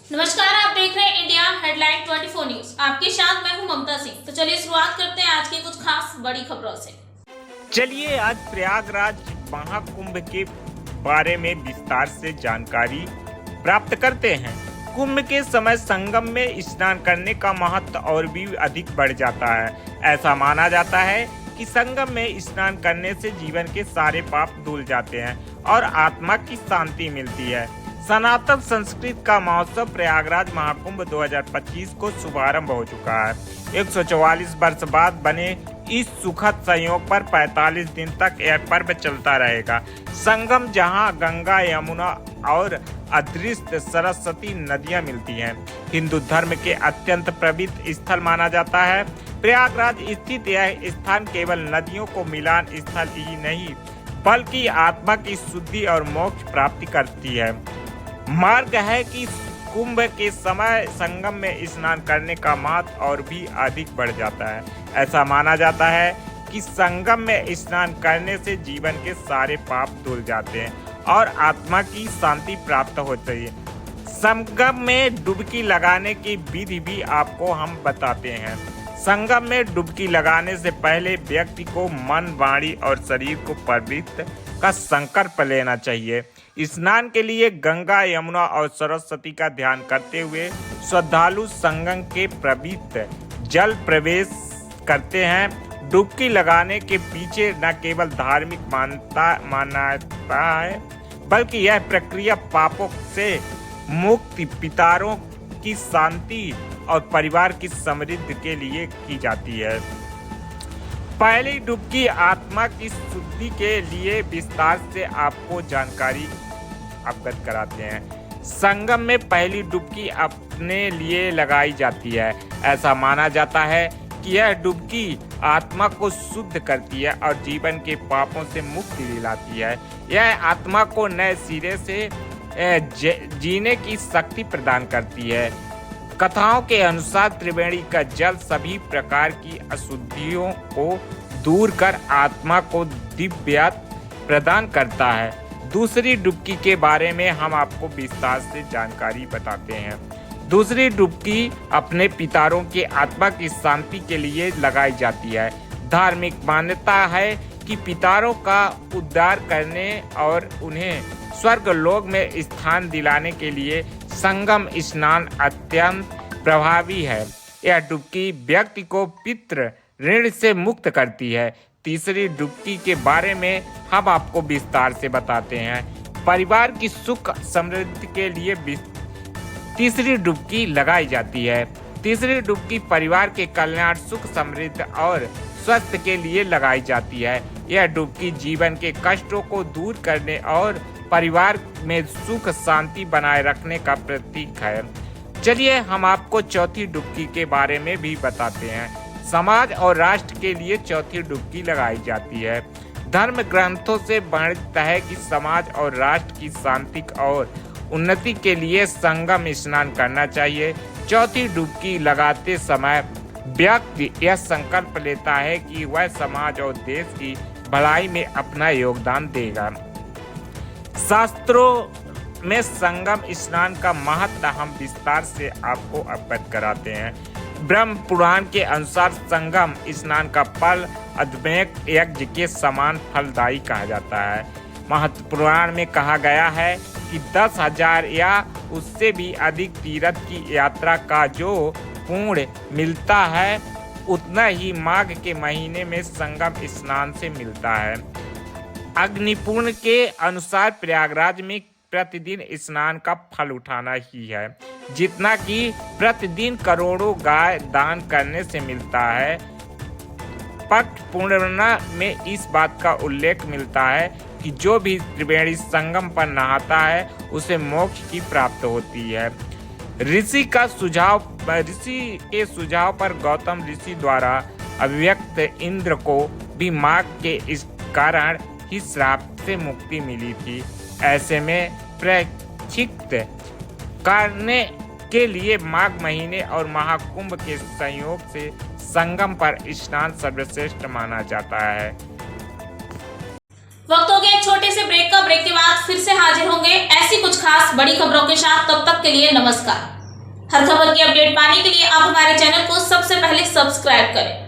नमस्कार, आप देख रहे हैं इंडिया हेडलाइन 24 न्यूज। आपके साथ मैं हूं ममता सिंह। तो चलिए शुरुआत करते हैं आज की कुछ खास बड़ी खबरों से। चलिए आज प्रयागराज महाकुंभ के बारे में विस्तार से जानकारी प्राप्त करते हैं। कुंभ के समय संगम में स्नान करने का महत्व और भी अधिक बढ़ जाता है। ऐसा माना जाता है कि संगम में स्नान करने से जीवन के सारे पाप धुल जाते हैं और आत्मा की शांति मिलती है। सनातन संस्कृत का महोत्सव प्रयागराज महाकुंभ 2025 को शुभारंभ हो चुका है। 144 वर्ष बाद बने इस सुखद संयोग पर 45 दिन तक यह पर्व चलता रहेगा। संगम जहां गंगा, यमुना और अदृश्य सरस्वती नदियां मिलती हैं, हिंदू धर्म के अत्यंत पवित्र स्थल माना जाता है। प्रयागराज स्थित यह स्थान केवल नदियों को मिलान स्थल ही नहीं बल्कि आत्मा की शुद्धि और मोक्ष प्राप्ति करती है। मार्ग है कि कुंभ के समय संगम में स्नान करने का महत्व और भी अधिक बढ़ जाता है। ऐसा माना जाता है कि संगम में स्नान करने से जीवन के सारे पाप धुल जाते हैं और आत्मा की शांति प्राप्त होती है। संगम में डुबकी लगाने की विधि भी आपको हम बताते हैं। संगम में डुबकी लगाने से पहले व्यक्ति को मन, वाणी और शरीर को पवित्र का संकल्प लेना चाहिए। स्नान के लिए गंगा, यमुना और सरस्वती का ध्यान करते हुए श्रद्धालु संगम के पवित्र जल प्रवेश करते हैं। डुबकी लगाने के पीछे न केवल धार्मिक मान्यता है बल्कि यह प्रक्रिया पापों से मुक्ति, पितरों की शांति और परिवार की समृद्धि के लिए की जाती है। पहली डुबकी आत्मा की शुद्धि के लिए विस्तार से आपको जानकारी अवगत कराते हैं। संगम में पहली डुबकी अपने लिए लगाई जाती है। ऐसा माना जाता है कि यह डुबकी आत्मा को शुद्ध करती है और जीवन के पापों से मुक्ति दिलाती है। यह आत्मा को नए सिरे से जीने की शक्ति प्रदान करती है। कथाओं के अनुसार त्रिवेणी का जल सभी प्रकार की अशुद्धियों को दूर कर आत्मा को दिव्यता प्रदान करता है। दूसरी डुबकी के बारे में हम आपको विस्तार से जानकारी बताते हैं। दूसरी डुबकी अपने पितरों की आत्मा की शांति के लिए लगाई जाती है। धार्मिक मान्यता है कि पितरों का उद्धार करने और उन्हें स्वर्ग लोक में स्थान दिलाने के लिए संगम स्नान अत्यंत प्रभावी है। यह डुबकी व्यक्ति को पितृ ऋण से मुक्त करती है। तीसरी डुबकी के बारे में हम आपको विस्तार से बताते हैं। परिवार की सुख समृद्धि के लिए तीसरी डुबकी लगाई जाती है। तीसरी डुबकी परिवार के कल्याण, सुख, समृद्धि और स्वास्थ्य के लिए लगाई जाती है। यह डुबकी जीवन के कष्टों को दूर करने और परिवार में सुख शांति बनाए रखने का प्रतीक है। चलिए हम आपको चौथी डुबकी के बारे में भी बताते हैं। समाज और राष्ट्र के लिए चौथी डुबकी लगाई जाती है। धर्म ग्रंथों से वर्णित है कि समाज और राष्ट्र की शांति और उन्नति के लिए संगम स्नान करना चाहिए। चौथी डुबकी लगाते समय व्यक्ति यह संकल्प लेता है कि वह समाज और देश की भलाई में अपना योगदान देगा। शास्त्रों में संगम स्नान का महत्व हम विस्तार से आपको अवगत कराते हैं। ब्रह्म पुराण के अनुसार संगम स्नान का फल अश्वमेध यज्ञ के समान फलदायी कहा जाता है। महत्व पुराण में कहा गया है कि 10,000 या उससे भी अधिक तीर्थ की यात्रा का जो पुण्य मिलता है उतना ही माघ के महीने में संगम स्नान से मिलता है। अग्निपुराण के अनुसार प्रयागराज में प्रतिदिन स्नान का फल उठाना ही है, जितना कि प्रतिदिन करोड़ों गाय दान करने से मिलता है। पक्ष पूर्णिमा में इस बात का उल्लेख मिलता है कि जो भी त्रिवेणी संगम पर नहाता है उसे मोक्ष की प्राप्त होती है। ऋषि के सुझाव पर गौतम ऋषि द्वारा अभिव्यक्त इंद्र को भी माघ के इस कारण ही श्राप से मुक्ति मिली थी। ऐसे में प्रक्षिप्त करने के लिए माघ महीने और महाकुंभ के संयोग से संगम पर स्नान सर्वश्रेष्ठ माना जाता है। वक्त हो गया एक छोटे से ब्रेक के बाद फिर से हाजिर होंगे ऐसी कुछ खास बड़ी खबरों के साथ। तब तक के लिए नमस्कार। हर खबर की अपडेट पाने के लिए आप हमारे चैनल को सबसे पहले सब्सक्राइब करें।